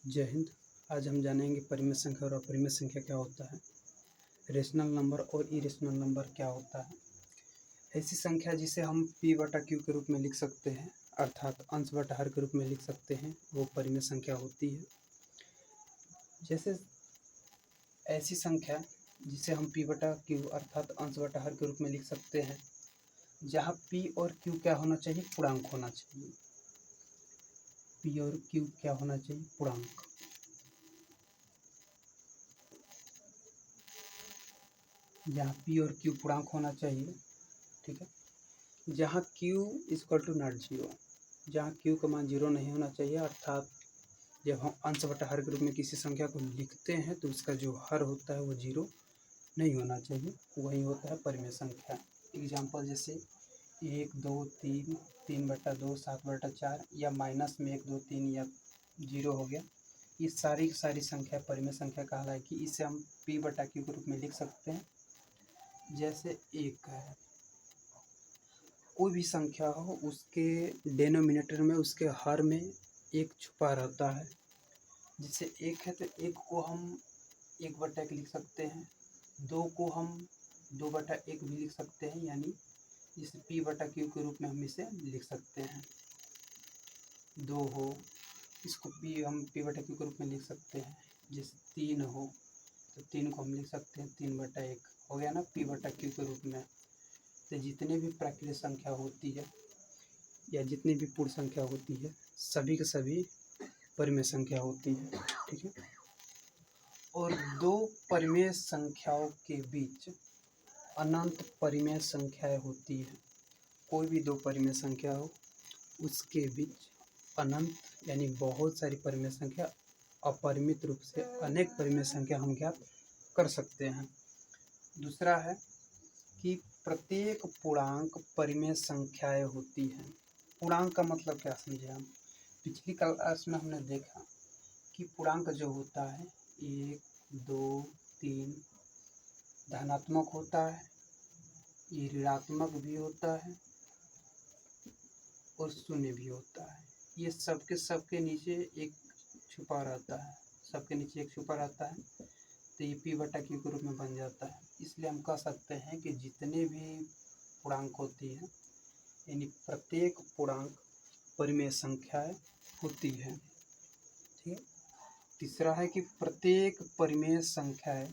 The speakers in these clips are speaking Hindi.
जय हिंद। आज हम जानेंगे परिमेय संख्या और अपरिमेय संख्या क्या होता है, रेशनल नंबर और इरेशनल नंबर क्या होता है। ऐसी संख्या जिसे हम p बटा q के रूप में लिख सकते हैं, अर्थात अंश बटा हर के रूप में लिख सकते हैं, वो परिमेय संख्या होती है। जैसे ऐसी संख्या जिसे हम p बटा q अर्थात अंश बटा हर के रूप में लिख सकते हैं, जहाँ p और q क्या होना चाहिए, पूर्णांक होना चाहिए। p और q क्या होना चाहिए, पूर्णांक। जहाँ p और q पूर्णांक होना चाहिए, ठीक है। जहाँ q equal to not zero, जहाँ q का मान जीरो नहीं होना चाहिए, अर्थात जब हम अंश बटा हर के रूप में किसी संख्या को लिखते हैं तो उसका जो हर होता है वो जीरो नहीं होना चाहिए, वही होता है परिमेय संख्या। एग्जाम्पल जैसे 1 2 3 3 बटा 2 7 बटा 4 या माइनस में 1 2 3 या जीरो हो गया, ये सारी सारी संख्या परिमेय संख्या कहलाएगी। इसे हम p बटा q के रूप में लिख सकते हैं। जैसे एक है, कोई भी संख्या हो उसके डेनोमिनेटर में, उसके हर में एक छुपा रहता है। जैसे एक है तो एक को हम 1/1 लिख सकते हैं, 2 को हम 2/1 भी लिख सकते हैं, यानी इसे p बटा q के रूप में हम इसे लिख सकते हैं। 2 हो, इसको हम p बटा q के रूप में लिख सकते हैं। जैसे 3 हो तो 3 को हम लिख सकते हैं 3/1, हो गया ना p बटा q के रूप में। तो जितने भी प्राकृतिक संख्या होती है या जितनी भी पूर्ण संख्या होती है, सभी के सभी परिमेय संख्या होती है, ठीक है। और दो परिमेय संख्याओं के बीच अनंत परिमेय संख्याएं होती है। कोई भी दो परिमेय संख्या हो उसके बीच अनंत यानी बहुत सारी परिमेय संख्या, अपरिमित रूप से अनेक परिमेय संख्या हम ज्ञात कर सकते हैं। दूसरा है कि प्रत्येक पूर्णांक परिमेय संख्याएं होती हैं। पूर्णांक का मतलब क्या समझे हम? पिछली क्लास में हमने देखा कि पूर्णांक जो होता है 1 2 3 धनात्मक होता है, ये ऋणात्मक भी होता है और शून्य भी होता है। ये सबके नीचे एक छुपा रहता है, सबके नीचे एक छुपा रहता है, तो ये p बटा q के रूप में बन जाता है। इसलिए हम कह सकते हैं कि जितने भी पूर्णांक होती हैं, यानी प्रत्येक पूर्णांक परिमेय संख्याएं होती है, ठीक है। तीसरा है कि प्रत्येक परिमेय संख्याएं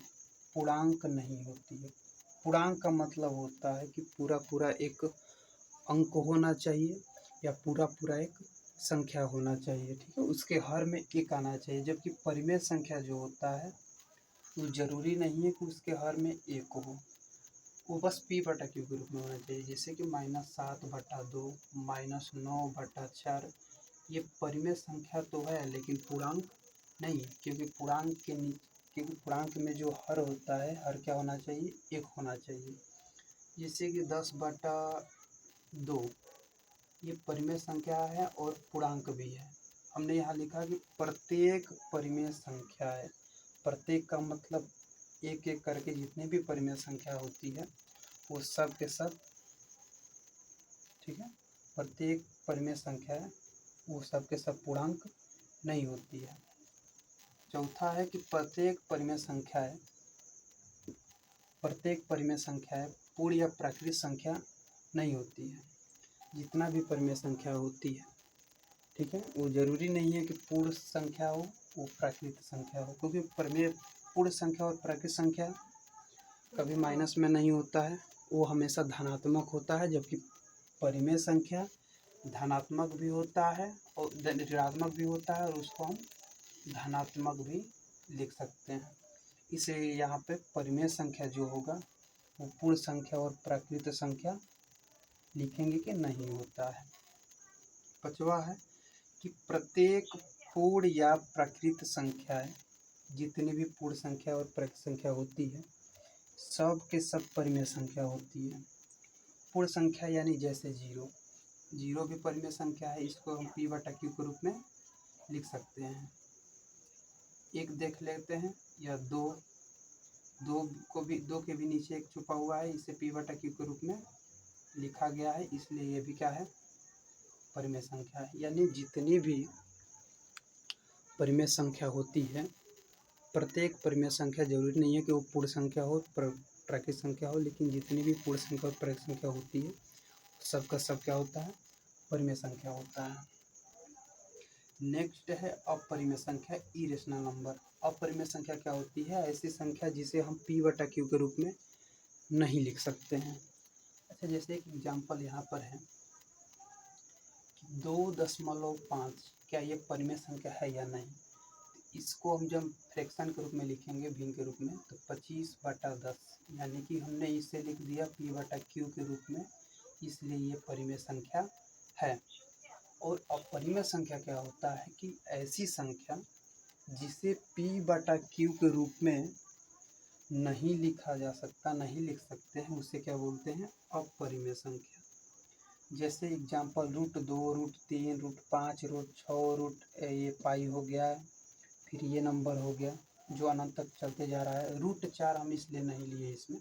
पूर्णांक नहीं होती है। पूर्णांक का मतलब होता है कि पूरा पूरा एक अंक होना चाहिए या पूरा पूरा एक संख्या होना चाहिए, ठीक है। उसके हर में एक आना चाहिए। जबकि परिमेय संख्या जो होता है वो जरूरी नहीं है कि उसके हर में एक हो, वो बस p बटा q के रूप में होना चाहिए। जैसे कि -7/2 -9/4, ये परिमेय संख्या तो है लेकिन पूर्णांक नहीं, क्योंकि पूर्णांक में जो हर होता है, हर क्या होना चाहिए, एक होना चाहिए। जैसे कि 10/2 ये परिमेय संख्या है और पूर्णांक भी है। हमने यहाँ लिखा कि प्रत्येक परिमेय संख्या है। प्रत्येक का मतलब एक एक करके जितनी भी परिमेय संख्या होती है वो सब के सब, ठीक है। प्रत्येक परिमेय संख्या है वो सब के सब पूर्णांक नहीं होती है। चौथा है कि प्रत्येक परिमेय संख्या है पूर्ण या प्राकृतिक संख्या नहीं होती है। जितना भी परिमेय संख्या होती है, ठीक है, वो जरूरी नहीं है कि पूर्ण संख्या हो, वो प्राकृतिक संख्या हो, क्योंकि पूर्ण संख्या और प्राकृतिक संख्या कभी माइनस में नहीं होता है, वो हमेशा धनात्मक होता है। जबकि परिमेय संख्या धनात्मक भी होता है और ऋणात्मक भी होता है, और उसको हम धनात्मक भी लिख सकते हैं। इसलिए यहाँ पे परिमेय संख्या जो होगा वो पूर्ण संख्या और प्राकृतिक संख्या लिखेंगे कि नहीं होता है। पांचवा है कि प्रत्येक पूर्ण या प्राकृतिक संख्याएं, जितनी भी पूर्ण संख्या और प्राकृतिक संख्या होती है, सब के सब परिमेय संख्या होती है। पूर्ण संख्या यानी जैसे जीरो भी परिमेय संख्या है, इसको हम p बटा q के रूप में लिख सकते हैं। एक देख लेते हैं, या दो के भी नीचे एक छुपा हुआ है, इसे p बटा q के रूप में लिखा गया है, इसलिए ये भी क्या है, परिमेय संख्या है। यानी जितनी भी परिमेय संख्या होती है, प्रत्येक परिमेय संख्या जरूरी नहीं है कि वो पूर्ण संख्या हो, प्राकृत संख्या हो, लेकिन जितनी भी पूर्ण संख्या और प्राकृत संख्या होती है सबका सब क्या होता है, परिमेय संख्या होता है। नेक्स्ट है अपरिमेय संख्या, इरेशनल नंबर। अपरिमेय संख्या क्या होती है, ऐसी संख्या जिसे हम p/q के रूप में नहीं लिख सकते हैं। अच्छा, जैसे एक एग्जांपल यहाँ पर है कि 2.5, क्या ये परिमेय संख्या है या नहीं। इसको हम जब फ्रैक्शन के रूप में लिखेंगे, भिन्न के रूप में, तो 25/10, यानी कि हमने इसे लिख दिया p/q के रूप में, इसलिए ये परिमेय संख्या है। और अपरिमेय संख्या क्या होता है कि ऐसी संख्या जिसे p/q के रूप में नहीं लिखा जा सकता, नहीं लिख सकते हैं, उसे क्या बोलते हैं, अपरिमेय संख्या। जैसे एग्जांपल √2, √3, √5, √6, ये पाई हो गया, फिर ये नंबर हो गया जो अनंत तक चलते जा रहा है। √4 हम इसलिए नहीं लिए, इसमें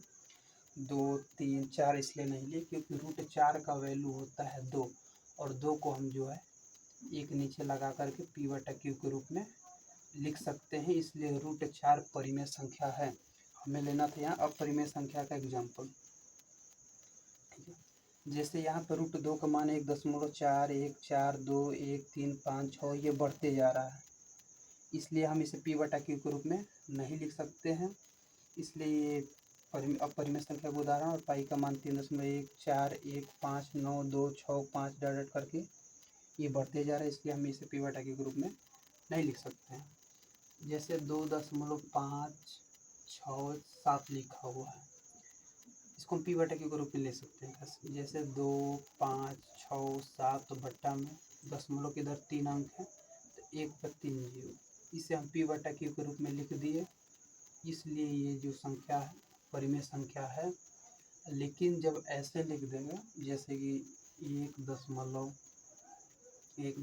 2, 3, 4 इसलिए नहीं लिए क्योंकि √4 का वैल्यू होता है 2, और 2 को हम जो है एक नीचे लगा करके p/q के रूप में लिख सकते हैं, इसलिए √4 परिमेय संख्या है। हमें लेना था यहाँ अपरिमेय संख्या का एग्जाम्पल, ठीक है। जैसे यहाँ पर √2 का मान 1.4, 1, 4, 2, 1, 3, 5, 6 ये बढ़ते जा रहा है, इसलिए हम इसे p/q के रूप में नहीं लिख सकते हैं, इसलिए ये अपरिमेय संख्या का उदाहरण। और पाई का मान 3.1, 4, 1, 5, 9, 2, 6, 5 डॉट करके ये बढ़ते जा रहा है, इसलिए हम इसे p/q के रूप में नहीं लिख सकते हैं। जैसे 2.567 लिखा हुआ है, इसको हम p/q के रूप में ले सकते हैं। जैसे 2, 5, 6, 7, तो बट्टा में दशमलव के इधर 3 अंक है, तो 1 पर 3 जीरो, इसे हम p/q के रूप में लिख दिए, इसलिए ये जो संख्या है परिमेय संख्या है। लेकिन जब ऐसे लिख देंगे जैसे कि 1.4, 1,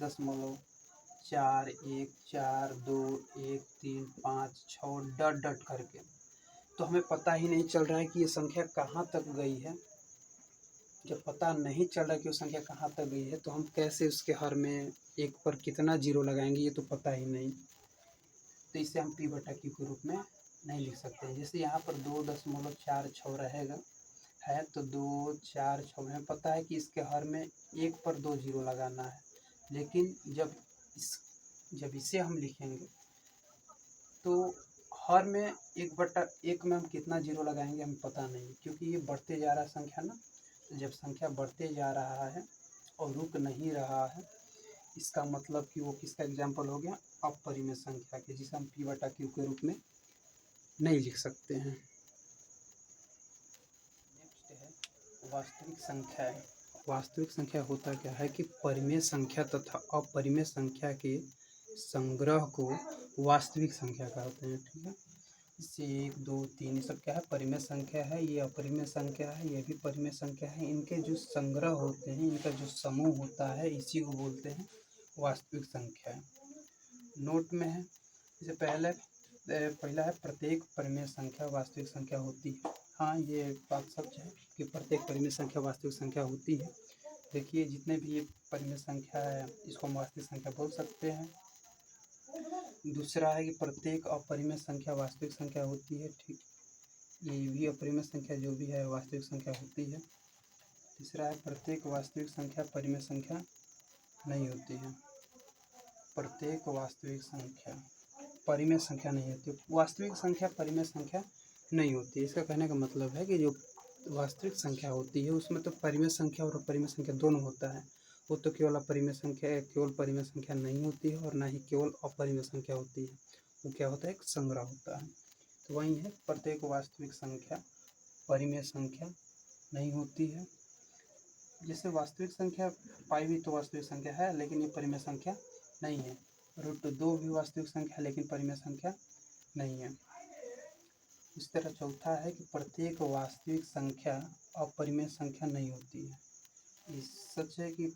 4, 2, 1, 3, 5, 6 डॉट करके, तो हमें पता ही नहीं चल रहा है कि ये संख्या कहाँ तक गई है। जब पता नहीं चल रहा कि वो संख्या कहाँ तक गई है, तो हम कैसे उसके हर में 1 पर कितना जीरो लगाएंगे, ये तो पता ही नहीं, तो इसे हम p/q के रूप में नहीं लिख सकते हैं। जैसे यहाँ पर 2.46 रहेगा है, तो 2, 4, 6 में पता है कि इसके हर में 1 पर 2 जीरो लगाना है, लेकिन जब इसे हम लिखेंगे तो हर में 1/1 में हम कितना जीरो लगाएंगे हमें पता नहीं, क्योंकि ये बढ़ते जा रहा है संख्या ना। तो जब संख्या बढ़ते जा रहा है और रुक नहीं रहा है, इसका मतलब कि वो किसका एग्जाम्पल हो गया, अपरिमेय संख्या के, जिसे हम p/q के रूप में नहीं लिख सकते हैं। नेक्स्ट है वास्तविक संख्या। वास्तविक संख्या होता क्या है कि परिमेय संख्या तथा अपरिमेय संख्या के संग्रह को वास्तविक संख्या कहते हैं, ठीक है। इससे 1, 2, 3 ये सब क्या है, परिमेय संख्या है, ये अपरिमेय संख्या है, ये भी परिमेय संख्या है। इनके जो संग्रह होते हैं, इनका जो समूह होता है, इसी को बोलते हैं वास्तविक संख्या। नोट में है, जैसे पहला है प्रत्येक परिमेय संख्या वास्तविक संख्या होती है। हाँ, ये बात सच है कि प्रत्येक परिमेय संख्या वास्तविक संख्या होती है। देखिए, जितने भी ये परिमेय संख्या है इसको हम वास्तविक संख्या बोल सकते हैं। दूसरा है कि प्रत्येक अपरिमेय संख्या वास्तविक संख्या होती है, ठीक। ये भी अपरिमेय संख्या जो भी है वास्तविक संख्या होती है। तीसरा है प्रत्येक वास्तविक संख्या परिमेय संख्या नहीं होती है। प्रत्येक वास्तविक संख्या परिमेय संख्या नहीं होती, वास्तविक संख्या परिमेय संख्या नहीं होती। इसका कहने का मतलब है कि जो वास्तविक संख्या होती है उसमें तो परिमेय संख्या और अपरिमेय संख्या दोनों होता है। वो तो केवल अपरिमेय संख्या, केवल परिमेय संख्या नहीं होती है, और ना ही केवल अपरिमेय संख्या होती है। वो क्या होता है, एक संग्रह होता है। तो वही है, प्रत्येक वास्तविक संख्या परिमेय संख्या नहीं होती है। जैसे वास्तविक संख्या पाई भी तो वास्तविक संख्या है, लेकिन ये परिमेय संख्या नहीं है। √2 भी वास्तविक संख्या लेकिन परिमेय संख्या नहीं है। इस तरह चौथा है कि प्रत्येक वास्तविक संख्या अपरिमेय संख्या नहीं होती है। ये सच है कि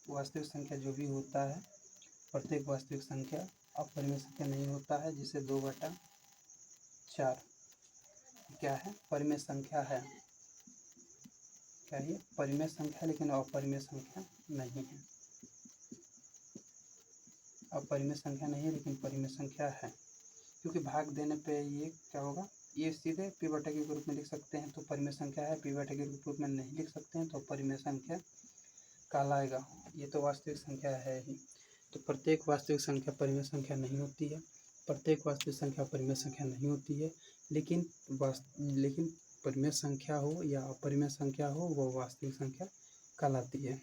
वास्तविक संख्या जो भी होता है, प्रत्येक वास्तविक संख्या अपरिमेय संख्या नहीं होता है। जिसे 2/4 क्या है, परिमेय संख्या है। क्या है, परिमेय संख्या लेकिन अपरिमेय संख्या नहीं है। अपरिमेय संख्या नहीं है लेकिन परिमेय संख्या है, क्योंकि भाग देने पे ये क्या होगा, ये सीधे p बटे के रूप में लिख सकते हैं तो परिमेय संख्या है, p बटे के रूप में नहीं लिख सकते हैं तो परिमेय संख्या कहलाएगा। ये तो वास्तविक संख्या है ही। तो प्रत्येक वास्तविक संख्या परिमेय संख्या नहीं होती है, प्रत्येक वास्तविक संख्या परिमेय संख्या नहीं होती है, लेकिन परिमेय संख्या हो या अपरिमेय संख्या हो वो वास्तविक संख्या कहलाती है।